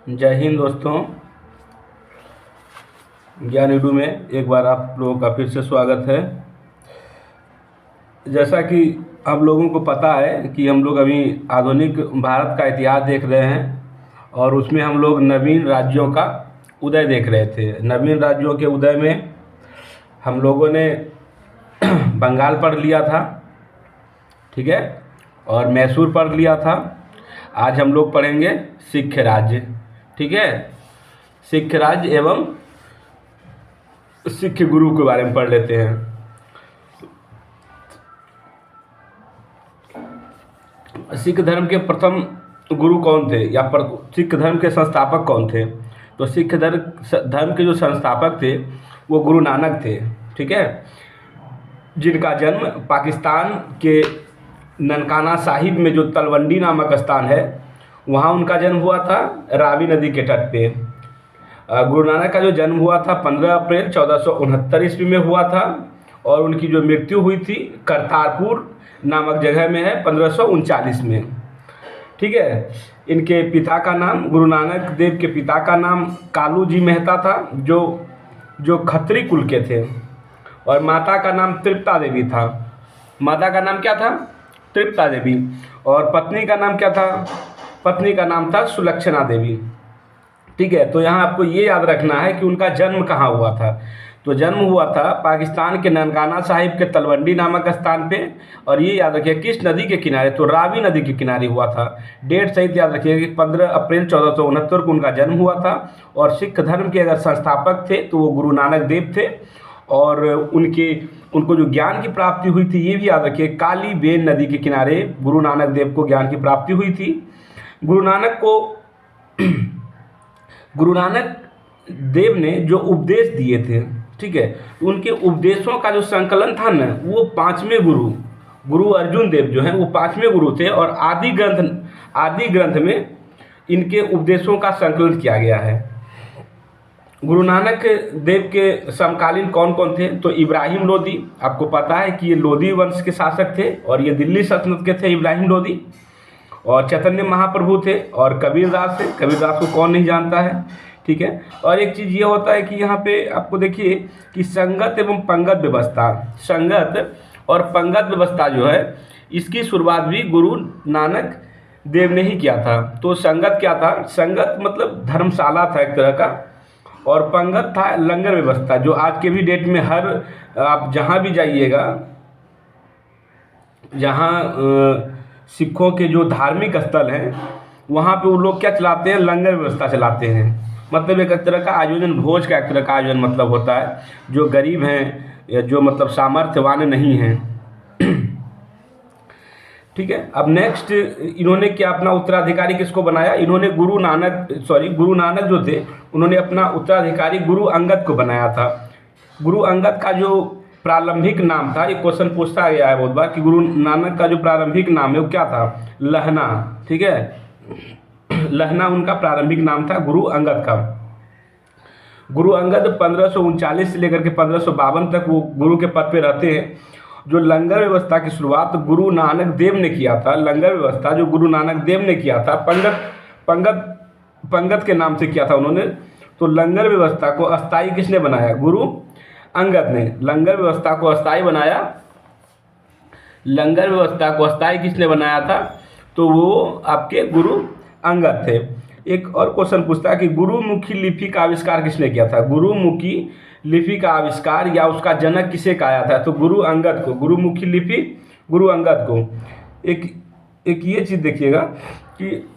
जय हिंद दोस्तों। ज्ञान ईडू में एक बार आप लोगों का फिर से स्वागत है। जैसा कि हम लोगों को पता है कि हम लोग अभी आधुनिक भारत का इतिहास देख रहे हैं और उसमें हम लोग नवीन राज्यों का उदय देख रहे थे। नवीन राज्यों के उदय में हम लोगों ने बंगाल पढ़ लिया था, ठीक है, और मैसूर पढ़ लिया था। आज हम लोग पढ़ेंगे सिख राज्य, ठीक है। सिख राज्य एवं सिख गुरु के बारे में पढ़ लेते हैं। सिख धर्म के प्रथम गुरु कौन थे या सिख धर्म के संस्थापक कौन थे? तो सिख धर्म के जो संस्थापक थे वो गुरु नानक थे, ठीक है, जिनका जन्म पाकिस्तान के ननकाना साहिब में जो तलवंडी नामक स्थान है वहाँ उनका जन्म हुआ था, रावी नदी के तट पे। गुरु नानक का जो जन्म हुआ था 15 अप्रैल 1469 ईस्वी में हुआ था और उनकी जो मृत्यु हुई थी करतारपुर नामक जगह में है 1539 में, ठीक है। इनके पिता का नाम, गुरु नानक देव के पिता का नाम कालू जी मेहता था, जो खत्री कुल के थे, और माता का नाम तृप्ता देवी था। माता का नाम क्या था? तृप्ता देवी। और पत्नी का नाम क्या था? पत्नी का नाम था सुलक्षणा देवी, ठीक है। तो यहाँ आपको ये याद रखना है कि उनका जन्म कहाँ हुआ था। तो जन्म हुआ था पाकिस्तान के ननकाना साहिब के तलवंडी नामक स्थान पे, और ये याद रखिए किस नदी के किनारे? तो रावी नदी के किनारे हुआ था। डेट सहित याद रखिए कि 15 अप्रैल 1469 को उनका जन्म हुआ था। और सिख धर्म के अगर संस्थापक थे तो वो गुरु नानक देव थे, और उनको जो ज्ञान की प्राप्ति हुई थी ये भी याद रखिए, काली बेन नदी के किनारे गुरु नानक देव को ज्ञान की प्राप्ति हुई थी। गुरु नानक देव ने जो उपदेश दिए थे, ठीक है, उनके उपदेशों का जो संकलन था ना वो पांचवें गुरु अर्जुन देव जो हैं वो पांचवें गुरु थे, और आदि ग्रंथ में इनके उपदेशों का संकलन किया गया है। गुरु नानक देव के समकालीन कौन कौन थे? तो इब्राहिम लोदी, आपको पता है कि ये लोदी वंश के शासक थे और ये दिल्ली सल्तनत के थे इब्राहिम लोदी। और चैतन्य महाप्रभु थे, और कबीरदास थे। कबीरदास को कौन नहीं जानता है, ठीक है। और एक चीज़ ये होता है कि यहाँ पे आपको देखिए कि संगत एवं पंगत व्यवस्था, संगत और पंगत व्यवस्था जो है इसकी शुरुआत भी गुरु नानक देव ने ही किया था। तो संगत क्या था? संगत मतलब धर्मशाला था एक तरह का, और पंगत था लंगर व्यवस्था, जो आज के भी डेट में आप जहाँ भी जाइएगा, जहाँ सिखों के जो धार्मिक स्थल हैं वहाँ पे वो लोग क्या चलाते हैं? लंगर व्यवस्था चलाते हैं। मतलब एक तरह का आयोजन, भोज का एक तरह का आयोजन मतलब होता है, जो गरीब हैं या जो मतलब सामर्थ्यवान नहीं हैं, ठीक है। अब नेक्स्ट इन्होंने क्या अपना उत्तराधिकारी किसको बनाया? इन्होंने गुरु नानक जो थे उन्होंने अपना उत्तराधिकारी गुरु अंगद को बनाया था। गुरु अंगद का जो प्रारंभिक नाम था, ये क्वेश्चन पूछता गया है बहुत बार कि गुरु नानक का जो प्रारंभिक नाम है वो क्या था? लहना, ठीक है। लहना उनका प्रारंभिक नाम था गुरु अंगद का। गुरु अंगद 1539 से लेकर के 1552 तक वो गुरु के पद पे रहते हैं। जो लंगर व्यवस्था की शुरुआत गुरु नानक देव ने किया था, लंगर व्यवस्था जो गुरु नानक देव ने किया था, पंगत के नाम से किया था उन्होंने। तो लंगर व्यवस्था को अस्थायी किसने बनाया? गुरु अंगद ने लंगर व्यवस्था को अस्थायी बनाया। लंगर व्यवस्था को अस्थायी किसने बनाया था? तो वो आपके गुरु अंगद थे। एक और क्वेश्चन पूछता है कि गुरुमुखी लिपि का आविष्कार किसने किया था? गुरुमुखी लिपि का आविष्कार या उसका जनक किसे कहा था? तो गुरु अंगद को। गुरुमुखी लिपि गुरु अंगद को। एक ये चीज़ देखिएगा कि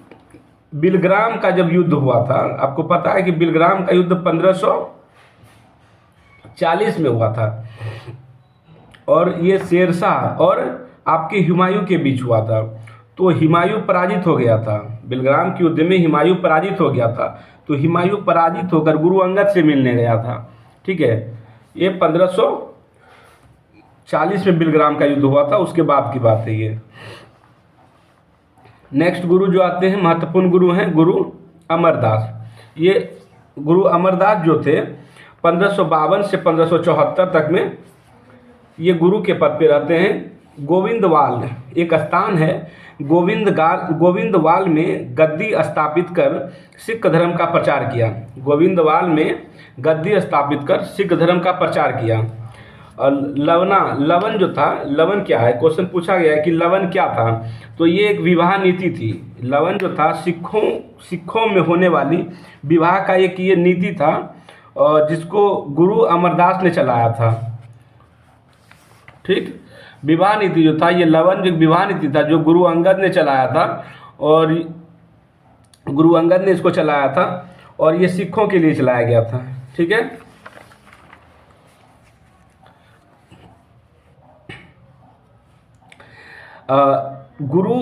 बिलग्राम का जब युद्ध हुआ था, आपको पता है कि बिलग्राम का युद्ध 1540 में हुआ था, और ये शेरशाह और आपके हुमायूं के बीच हुआ था। तो हुमायूं पराजित हो गया था। बिलग्राम के युद्ध में हुमायूं पराजित हो गया था। तो हुमायूं पराजित होकर गुरु अंगद से मिलने गया था, ठीक है। ये 1540 में बिलग्राम का युद्ध हुआ था, उसके बाद की बात है ये। नेक्स्ट गुरु जो आते हैं, महत्वपूर्ण गुरु हैं गुरु अमरदास। ये गुरु अमरदास जो थे 1552 से 1574 तक में ये गुरु के पद पे रहते हैं। गोविंदवाल एक स्थान है, गोविंदवाल में गद्दी स्थापित कर सिख धर्म का प्रचार किया। गोविंदवाल में गद्दी स्थापित कर सिख धर्म का प्रचार किया। और लवन जो था, लवन क्या है, क्वेश्चन पूछा गया है कि लवन क्या था, तो ये एक विवाह नीति थी। लवन जो था सिखों में होने वाली विवाह का एक ये नीति था, और जिसको गुरु अमरदास ने चलाया था। ठीक, विवाह नीति जो था, ये लवन जो विवाह नीति था जो गुरु अंगद ने चलाया था, और गुरु अंगद ने इसको चलाया था, और ये सिखों के लिए चलाया गया था। ठीक है, गुरु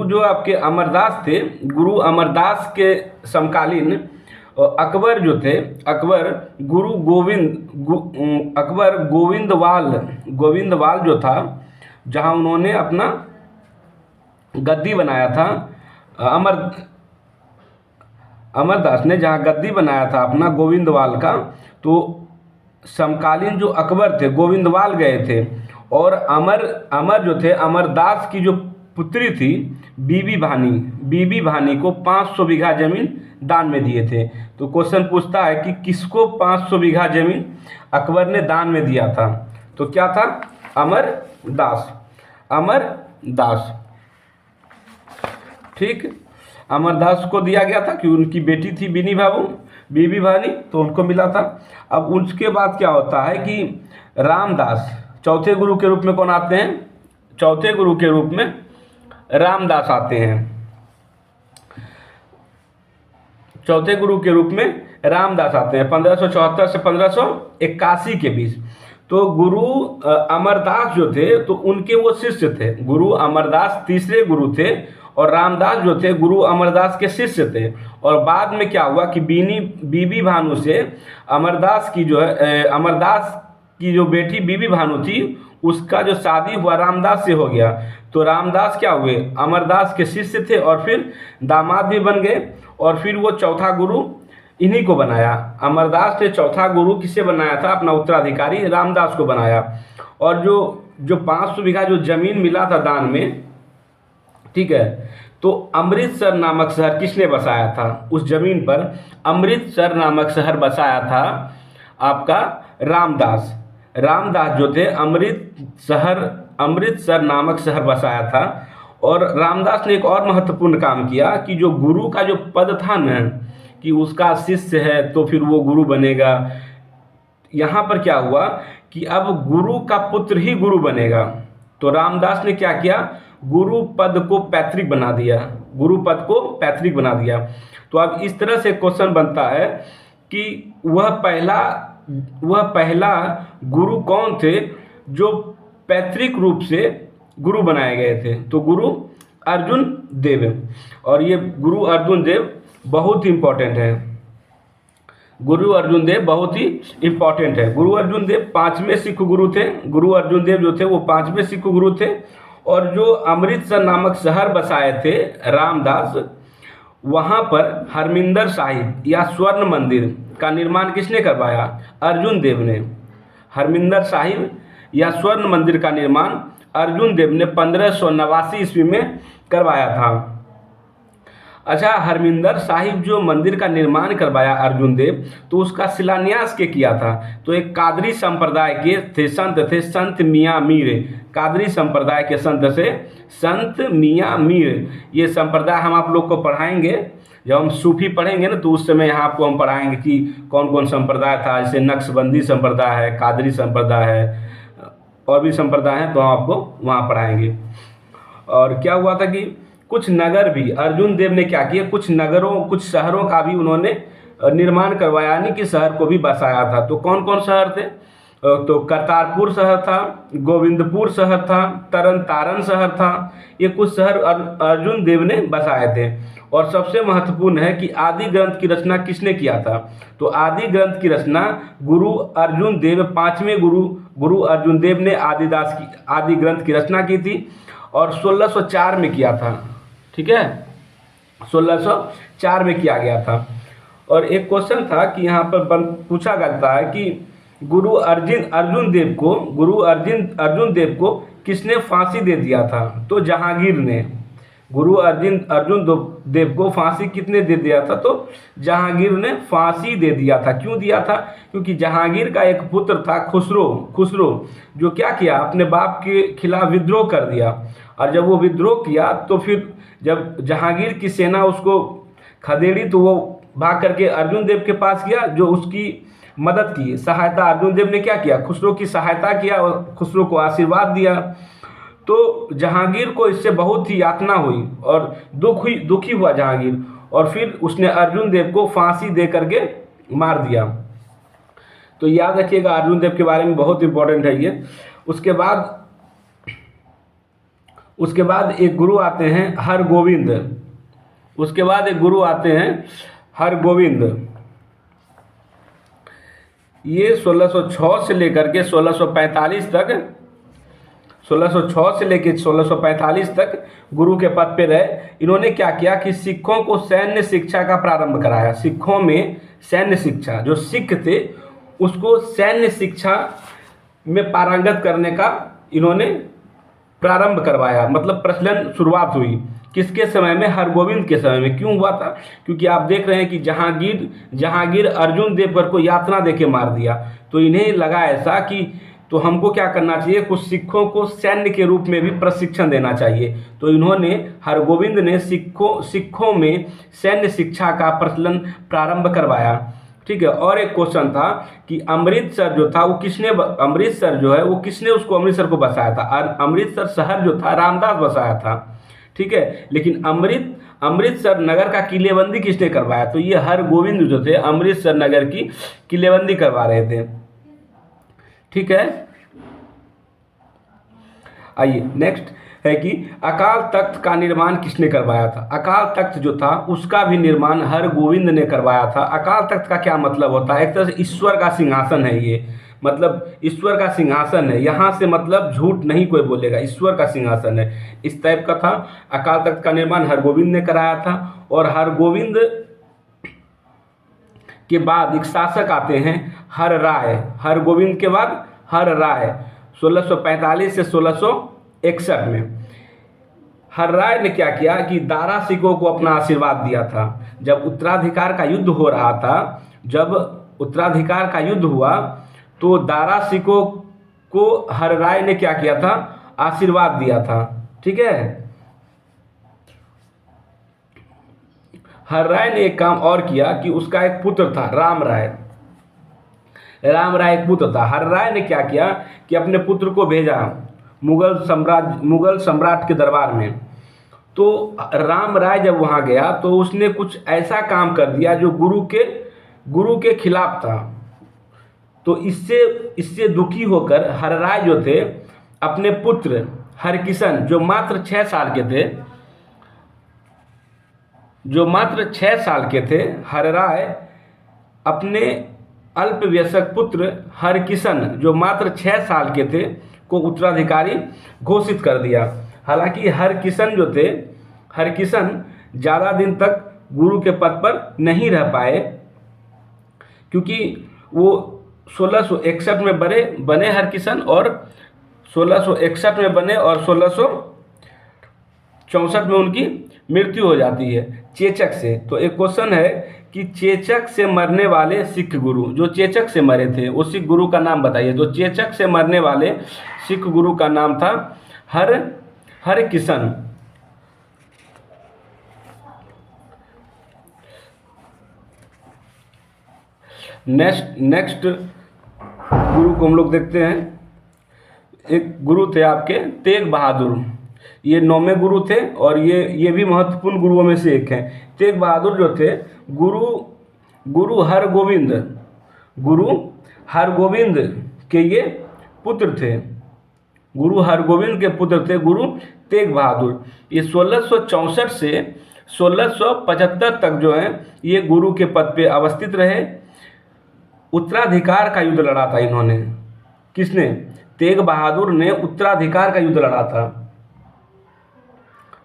जो आपके अमरदास थे, गुरु अमरदास के समकालीन अकबर जो थे, अकबर गोविंदवाल जो था, जहां उन्होंने अपना गद्दी बनाया था, अमरदास ने जहां गद्दी बनाया था अपना गोविंदवाल का, तो समकालीन जो अकबर थे गोविंदवाल गए थे, और अमर जो थे, अमरदास की जो पुत्री थी बीबी भानी को 500 बीघा जमीन दान में दिए थे। तो क्वेश्चन पूछता है कि किसको 500 बीघा जमीन अकबर ने दान में दिया था, तो क्या था, अमरदास। ठीक, अमरदास को दिया गया था कि उनकी बेटी थी बीबी भानी, तो उनको मिला था। अब उसके बाद क्या होता है कि रामदास चौथे गुरु के रूप में कौन आते हैं, चौथे गुरु के रूप में रामदास आते हैं। चौथे गुरु के रूप में रामदास आते हैं 1574 से 1581 के बीच। तो गुरु अमरदास जो थे, तो उनके वो शिष्य थे। गुरु अमरदास तीसरे गुरु थे, और रामदास जो थे गुरु अमरदास के शिष्य थे। और बाद में क्या हुआ कि बीबी भानु से अमरदास की जो बेटी बीबी भानु थी, उसका जो शादी हुआ रामदास से हो गया। तो रामदास क्या हुए, अमरदास के शिष्य थे, और फिर दामाद भी बन गए, और फिर वो चौथा गुरु इन्हीं को बनाया। अमरदास ने चौथा गुरु किसे बनाया था, अपना उत्तराधिकारी रामदास को बनाया। और जो 500 बीघा जो जमीन मिला था दान में, ठीक है, तो अमृतसर नामक शहर किसने बसाया था, उस जमीन पर अमृतसर नामक शहर बसाया था आपका रामदास जो थे, अमृतसर नामक शहर बसाया था। और रामदास ने एक और महत्वपूर्ण काम किया कि जो गुरु का जो पद था न, कि उसका शिष्य है तो फिर वो गुरु बनेगा। यहाँ पर क्या हुआ कि अब गुरु का पुत्र ही गुरु बनेगा। तो रामदास ने क्या किया, गुरु पद को पैतृक बना दिया। तो अब इस तरह से क्वेश्चन बनता है कि वह पहला गुरु कौन थे जो पैतृक रूप से गुरु बनाए गए थे, तो गुरु अर्जुन देव। और ये गुरु अर्जुन देव बहुत ही इम्पोर्टेंट है। गुरु अर्जुन देव बहुत ही इम्पोर्टेंट है। गुरु अर्जुन देव 5वें सिख गुरु थे। गुरु अर्जुन देव जो थे वो 5वें सिख गुरु थे। और जो अमृतसर नामक शहर बसाए थे रामदास, वहाँ पर हरमिंदर साहिब या स्वर्ण मंदिर का निर्माण किसने करवाया, अर्जुन देव ने। हरमिंदर साहिब या स्वर्ण मंदिर का निर्माण अर्जुन देव ने 1589 ईस्वी में करवाया था। अच्छा, हरमिंदर साहिब जो मंदिर का निर्माण करवाया अर्जुन देव, तो उसका शिलान्यास के किया था, तो एक कादरी संप्रदाय के संत मियाँ मीर। कादरी संप्रदाय के संत मियाँ मीर, ये संप्रदाय हम आप लोग को पढ़ाएंगे। जब हम सूफी पढ़ेंगे ना, तो उस समय यहाँ आपको हम पढ़ाएंगे कि कौन कौन संप्रदाय था। जैसे नक्शबंदी संप्रदाय है, कादरी संप्रदाय है, और भी संप्रदाय हैं, तो हम आपको वहाँ पढ़ाएंगे। और क्या हुआ था कि कुछ नगर भी अर्जुन देव ने क्या किया, कुछ शहरों का भी उन्होंने निर्माण करवाया, यानी कि शहर को भी बसाया था। तो कौन कौन शहर थे, तो करतारपुर शहर था, गोविंदपुर शहर था, तरन तारण शहर था। ये कुछ शहर अर्जुन देव ने बसाए थे। और सबसे महत्वपूर्ण है कि आदि ग्रंथ की रचना किसने किया था, तो आदि ग्रंथ की रचना गुरु अर्जुन देव, 5वें गुरु अर्जुन देव ने आदि ग्रंथ की रचना की थी, और 1604 में किया था। ठीक है, 1604 में किया गया था। और एक क्वेश्चन था कि यहाँ पर पूछा जाता है कि गुरु अर्जुन देव को किसने फांसी दे दिया था? तो जहांगीर ने। गुरु देव को फांसी कितने दे दिया था? तो जहांगीर ने फांसी दे दिया था। क्यों दिया था? क्योंकि जहांगीर का एक पुत्र था खुसरो, जो क्या किया, अपने बाप के खिलाफ विद्रोह कर दिया। और जब वो विद्रोह किया तो फिर जब जहांगीर की सेना उसको खदेड़ी तो वो भाग करके अर्जुन देव के पास गया, जो उसकी मदद की, सहायता। अर्जुन देव ने क्या किया? खुसरो की सहायता किया और खुसरो को आशीर्वाद दिया। तो जहांगीर को इससे बहुत ही यातना हुई और दुखी हुआ जहांगीर, और फिर उसने अर्जुन देव को फांसी दे करके मार दिया। तो याद रखिएगा, अर्जुन देव के बारे में बहुत इंपॉर्टेंट है ये। उसके बाद एक गुरु आते हैं हरगोविंद। ये 1606 से लेकर के 1645 तक गुरु के पद पे रहे। इन्होंने क्या किया कि सिखों को सैन्य शिक्षा का प्रारंभ कराया। सिखों में सैन्य शिक्षा, जो सिख थे उसको सैन्य शिक्षा में पारंगत करने का इन्होंने प्रारंभ करवाया, मतलब प्रचलन शुरुआत हुई। किसके समय में? हरगोविंद के समय में। क्यों हुआ था? क्योंकि आप देख रहे हैं कि जहांगीर अर्जुन देव पर को यातना देके मार दिया, तो इन्हें लगा ऐसा कि तो हमको क्या करना चाहिए, कुछ सिखों को सैन्य के रूप में भी प्रशिक्षण देना चाहिए। तो इन्होंने, हरगोविंद ने सिखों में सैन्य शिक्षा का प्रचलन प्रारंभ करवाया। ठीक है। और एक क्वेश्चन था कि अमृतसर जो था वो किसने उसको अमृतसर को बसाया था? अमृतसर शहर जो था रामदास बसाया था। ठीक है। लेकिन अमृतसर नगर का किलेबंदी किसने करवाया? तो ये हरगोविंद जो थे अमृतसर नगर की किलेबंदी करवा रहे थे। ठीक है। आइए नेक्स्ट है कि अकाल तख्त का निर्माण किसने करवाया था? अकाल तख्त जो था उसका भी निर्माण हरगोविंद ने करवाया था। अकाल तख्त का क्या मतलब होता है? एक तरह से ईश्वर का सिंहासन है ये, मतलब ईश्वर का सिंहासन है। यहाँ से मतलब झूठ नहीं कोई बोलेगा, ईश्वर का सिंहासन है, इस टाइप का था। अकाल तख्त का निर्माण हरगोविंद ने कराया था। और हरगोविंद के बाद एक शासक आते हैं हरराय। हरगोविंद के बाद हरराय 1645 से 1661 में। हरराय ने क्या किया कि दारा सिकों को अपना आशीर्वाद दिया था। जब उत्तराधिकार का युद्ध हुआ तो दारा सिकों को हरराय ने क्या किया था? आशीर्वाद दिया था। ठीक है। हरराय ने एक काम और किया कि उसका एक पुत्र था राम राय एक पुत्र था। हरराय ने क्या किया कि अपने पुत्र को भेजा मुगल सम्राट के दरबार में। तो राम राय जब वहाँ गया तो उसने कुछ ऐसा काम कर दिया जो गुरु के खिलाफ था। तो इससे दुखी होकर हरराय जो थे अपने पुत्र हरकिशन, जो मात्र 6 साल के थे, हरराय अपने अल्पवयस्क पुत्र हरकिशन, जो मात्र 6 साल के थे, को उत्तराधिकारी घोषित कर दिया। हालांकि हरकिशन ज़्यादा दिन तक गुरु के पद पर नहीं रह पाए, क्योंकि वो 1661 में बने हरकिशन, और 1661 में बने और 1664 में उनकी मृत्यु हो जाती है चेचक से। तो एक क्वेश्चन है कि चेचक से मरने वाले सिख गुरु, जो चेचक से मरे थे उस सिख गुरु का नाम बताइए। तो चेचक से मरने वाले सिख गुरु का नाम था हरकिशन। नेक्स्ट गुरु को हम लोग देखते हैं। एक गुरु थे आपके तेग बहादुर, ये 9वें गुरु थे और ये भी महत्वपूर्ण गुरुओं में से एक हैं। तेग बहादुर जो थे गुरु हरगोविंद के ये पुत्र थे। गुरु हरगोविंद के पुत्र थे गुरु तेग बहादुर। ये 1664 से 1675 तक जो है ये गुरु के पद पे अवस्थित रहे। उत्तराधिकार का युद्ध लड़ा था इन्होंने। किसने? तेग बहादुर ने उत्तराधिकार का युद्ध लड़ा था।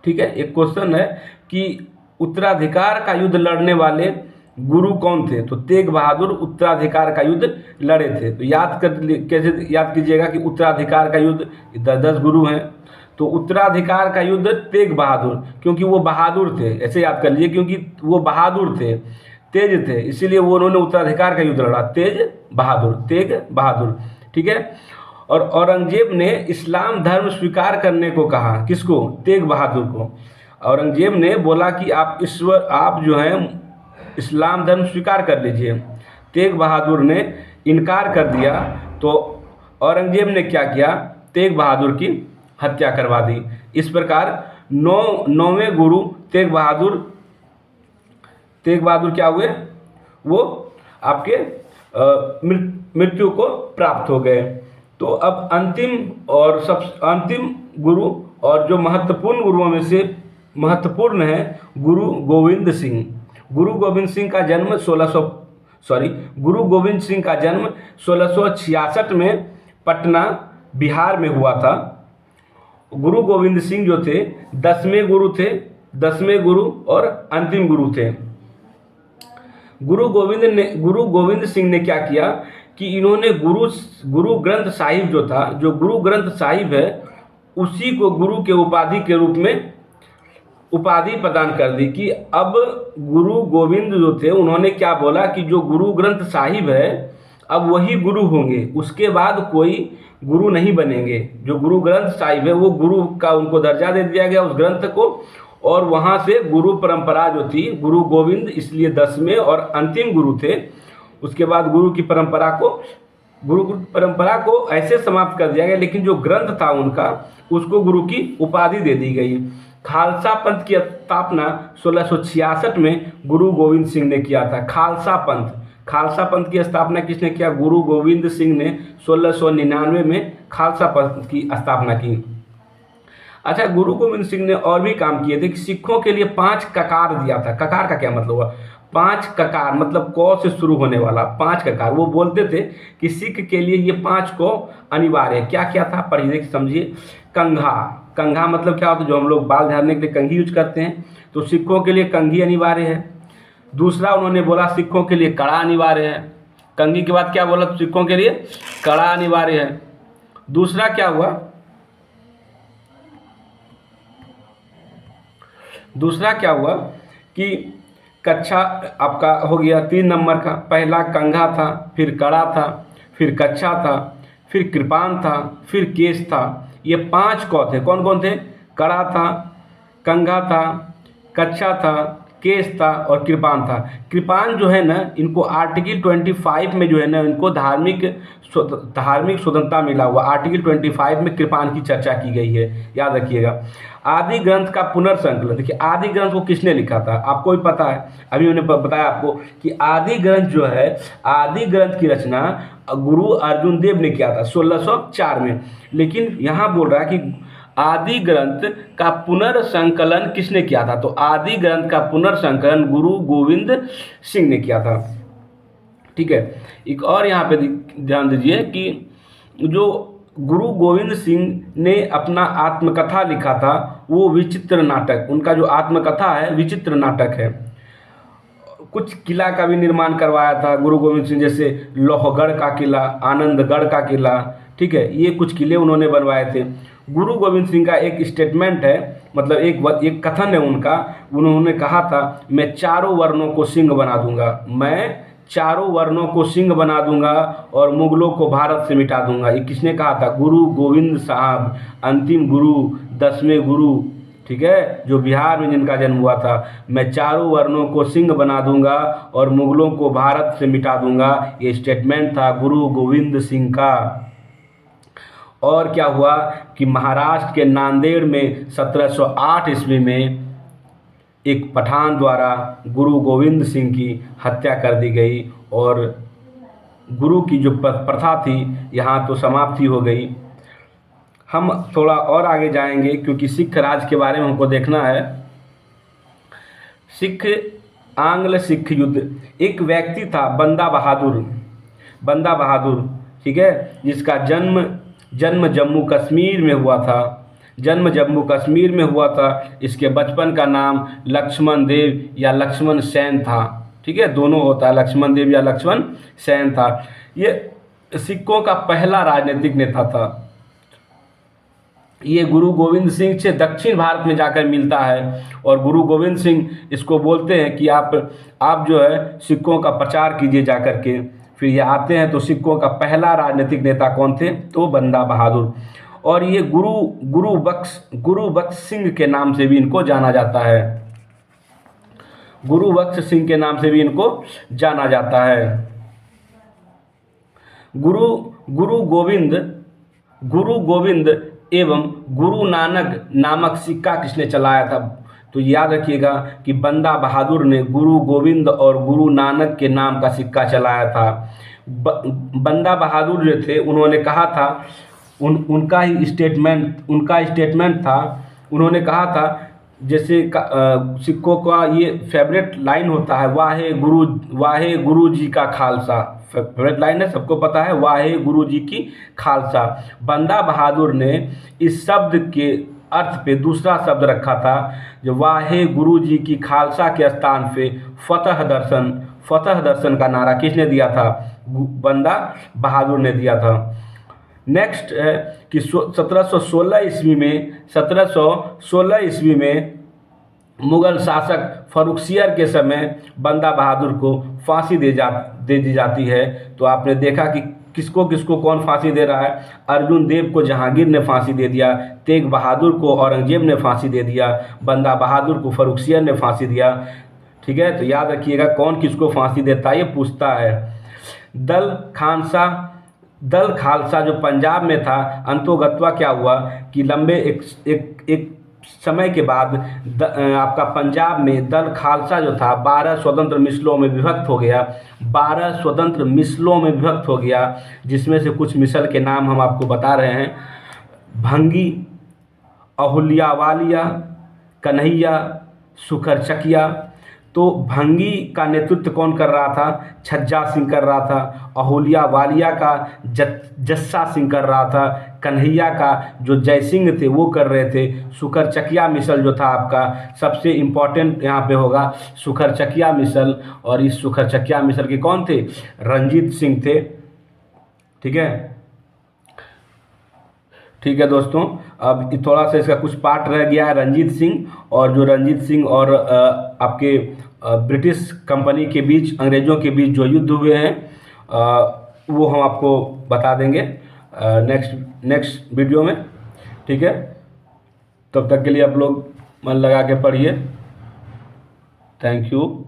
ठीक है। एक क्वेश्चन है कि उत्तराधिकार का युद्ध लड़ने वाले गुरु कौन थे? तो तेग बहादुर उत्तराधिकार का युद्ध लड़े थे। तो कैसे याद कीजिएगा कि उत्तराधिकार का युद्ध 10 गुरु हैं, तो उत्तराधिकार का युद्ध तेग बहादुर, क्योंकि वो बहादुर थे, ऐसे याद कर लीजिए, क्योंकि वो बहादुर थे, तेज थे, इसीलिए वो उन्होंने उत्तराधिकार का युद्ध लड़ा, तेग बहादुर। ठीक है। और औरंगजेब ने इस्लाम धर्म स्वीकार करने को कहा, किसको? तेग बहादुर को। औरंगजेब ने बोला कि आप जो हैं इस्लाम धर्म स्वीकार कर लीजिए। तेग बहादुर ने इनकार कर दिया, तो औरंगजेब ने क्या किया? तेग बहादुर की हत्या करवा दी। इस प्रकार नौवें गुरु तेग बहादुर क्या हुए? वो आपके मृत्यु को प्राप्त हो गए। तो अब अंतिम गुरु और जो महत्वपूर्ण गुरुओं में से महत्वपूर्ण है गुरु गोविंद सिंह। गुरु गोविंद सिंह का जन्म 1666 में पटना बिहार में हुआ था। गुरु गोविंद सिंह जो थे 10वें गुरु और अंतिम गुरु थे। गुरु गोविंद सिंह ने क्या किया कि इन्होंने गुरु ग्रंथ साहिब जो गुरु ग्रंथ साहिब है, उसी को गुरु के उपाधि के रूप में उपाधि प्रदान कर दी। कि अब गुरु गोविंद जो थे उन्होंने क्या बोला कि जो गुरु ग्रंथ साहिब है अब वही गुरु होंगे, उसके बाद कोई गुरु नहीं बनेंगे। जो गुरु ग्रंथ साहिब है वो गुरु का उनको दर्जा दे दिया गया उस ग्रंथ को, और वहाँ से गुरु परंपरा जो थी, गुरु गोविंद इसलिए 10वें और अंतिम गुरु थे। उसके बाद गुरु परंपरा को ऐसे समाप्त कर दिया गया, लेकिन जो ग्रंथ था उनका उसको गुरु की उपाधि दे दी गई। खालसा पंथ की स्थापना 1666 में गुरु गोविंद सिंह ने किया था। खालसा पंथ की स्थापना किसने किया? गुरु गोविंद सिंह ने 1699 में खालसा पंथ की स्थापना की। अच्छा, गुरु गोविंद सिंह ने और भी काम किए थे कि सिखों के लिए 5 ककार दिया था। ककार का क्या मतलब हुआ? 5 ककार मतलब क से शुरू होने वाला 5 ककार। वो बोलते थे कि सिख के लिए ये 5 को अनिवार्य है। क्या क्या था? पढ़िए समझिए। कंघा मतलब क्या होता है? जो हम लोग बाल झाड़ने के लिए कंघी यूज करते हैं, तो सिखों के लिए कंघी अनिवार्य है। दूसरा उन्होंने बोला सिखों के लिए कड़ा अनिवार्य है। कंघी के बाद क्या बोला? सिखों के लिए कड़ा अनिवार्य है। दूसरा क्या हुआ? कि कच्छा आपका हो गया 3 नंबर का। पहला कंघा था, फिर कड़ा था, फिर कच्छा था, फिर कृपान था, फिर केस था। ये 5 कौ थे। कौन कौन थे? कड़ा था, कंघा था, कच्छा था, केस था और कृपान था। कृपान जो है ना, इनको आर्टिकल 25 में जो है ना, इनको धार्मिक स्वतंत्रता मिला हुआ। आर्टिकल 25 में कृपान की चर्चा की गई है, याद रखिएगा। आदि ग्रंथ का पुनर्संकलन, देखिए आदि ग्रंथ को किसने लिखा था? आपको भी पता है, अभी मैंने बताया आपको कि आदि ग्रंथ जो है, आदि ग्रंथ की रचना गुरु अर्जुन देव ने किया था 1604 में। लेकिन यहाँ बोल रहा है कि आदि ग्रंथ का पुनर्संकलन किसने किया था? तो आदि ग्रंथ का पुनर्संकलन गुरु गोविंद सिंह ने किया था। ठीक है। एक और यहाँ पे ध्यान दीजिए कि जो गुरु गोविंद सिंह ने अपना आत्मकथा लिखा था, वो विचित्र नाटक, उनका जो आत्मकथा है विचित्र नाटक है। कुछ किला का भी निर्माण करवाया था गुरु गोविंद सिंह, जैसे लोहगढ़ का किला, आनंदगढ़ का किला। ठीक है, ये कुछ किले उन्होंने बनवाए थे। गुरु गोविंद सिंह का एक स्टेटमेंट है, मतलब एक कथन है उनका। उन्होंने कहा था, मैं चारों वर्णों को सिंह बना दूंगा और मुगलों को भारत से मिटा दूंगा। ये किसने कहा था? गुरु गोविंद साहब, अंतिम गुरु, 10वें गुरु। ठीक है, जो बिहार में जिनका जन्म हुआ था। मैं चारों वर्णों को सिंह बना दूंगा और मुगलों को भारत से मिटा दूंगा, ये स्टेटमेंट था गुरु गोविंद सिंह का। और क्या हुआ कि महाराष्ट्र के नांदेड़ में 1708 ईस्वी में एक पठान द्वारा गुरु गोविंद सिंह की हत्या कर दी गई और गुरु की जो प्रथा थी यहाँ तो समाप्ति हो गई। हम थोड़ा और आगे जाएंगे क्योंकि सिख राज के बारे में हमको देखना है। आंग्ल सिख युद्ध। एक व्यक्ति था बंदा बहादुर, ठीक है, जिसका जन्म जम्मू कश्मीर में हुआ था। इसके बचपन का नाम लक्ष्मण देव या लक्ष्मण सेन था। ठीक है, दोनों होता है, लक्ष्मण देव या लक्ष्मण सेन था। ये सिखों का पहला राजनीतिक नेता था। ये गुरु गोविंद सिंह से दक्षिण भारत में जाकर मिलता है और गुरु गोविंद सिंह इसको बोलते हैं कि आप जो है सिखों का प्रचार कीजिए जा कर के। फिर ये आते हैं, तो सिखों का पहला राजनीतिक नेता कौन थे? तो बंदा बहादुर। और ये गुरु बख्श सिंह के नाम से भी इनको जाना जाता है। गुरु बख्श सिंह के नाम से भी इनको जाना जाता है। गुरु गुरु गोविंद एवं गुरु नानक नामक सिक्का किसने चलाया था? तो याद रखिएगा कि बंदा बहादुर ने गुरु गोविंद और गुरु नानक के नाम का सिक्का चलाया था। बंदा बहादुर जो थे, उन्होंने कहा था, उनका स्टेटमेंट था, उन्होंने कहा था, जैसे सिखों का ये फेवरेट लाइन होता है, वाहे गुरु जी का खालसा। फेवरेट लाइन है, सबको पता है, वाहे गुरु जी की खालसा। बंदा बहादुर ने इस शब्द के अर्थ पे दूसरा शब्द रखा था, जो वाहे गुरु जी की खालसा के स्थान पे फतह दर्शन का नारा किसने दिया था? बंदा बहादुर ने दिया था। नेक्स्ट है कि 1716 ईस्वी में मुगल शासक फर्रुखसियर के समय बंदा बहादुर को फांसी दे दी जाती है। तो आपने देखा कि किसको किसको कौन फांसी दे रहा है? अर्जुन देव को जहांगीर ने फांसी दे दिया, तेग बहादुर को औरंगजेब ने फांसी दे दिया, बंदा बहादुर को फर्रुखसियर ने फांसी दिया। ठीक है, तो याद रखिएगा कौन किसको फांसी देता है, ये पूछता है। दल खालसा जो पंजाब में था, अंतोगत्वा क्या हुआ कि लंबे एक समय के बाद आपका पंजाब में दल खालसा जो था 12 स्वतंत्र मिसलों में विभक्त हो गया। 12 स्वतंत्र मिसलों में विभक्त हो गया, जिसमें से कुछ मिसल के नाम हम आपको बता रहे हैं। भंगी, अहुल्यावालिया, कन्हैया, सुखरचकिया। तो भंगी का नेतृत्व कौन कर रहा था? छज्जा सिंह कर रहा था। अहुल्या वालिया का जस्सा सिंह कर रहा था। कन्हैया का जो जय सिंह थे वो कर रहे थे। सुखरचकिया मिसल जो था आपका सबसे इम्पोर्टेंट यहाँ पे होगा सुखरचकिया मिसल। और इस सुखरचकिया मिसल के कौन थे? रंजीत सिंह थे। ठीक है दोस्तों, अब थोड़ा सा इसका कुछ पार्ट रह गया है रंजीत सिंह, और जो रंजीत सिंह और आपके ब्रिटिश कंपनी के बीच, अंग्रेज़ों के बीच जो युद्ध हुए हैं, वो हम आपको बता देंगे नेक्स्ट वीडियो में। ठीक है, तब तक के लिए आप लोग मन लगा के पढ़िए। Thank you.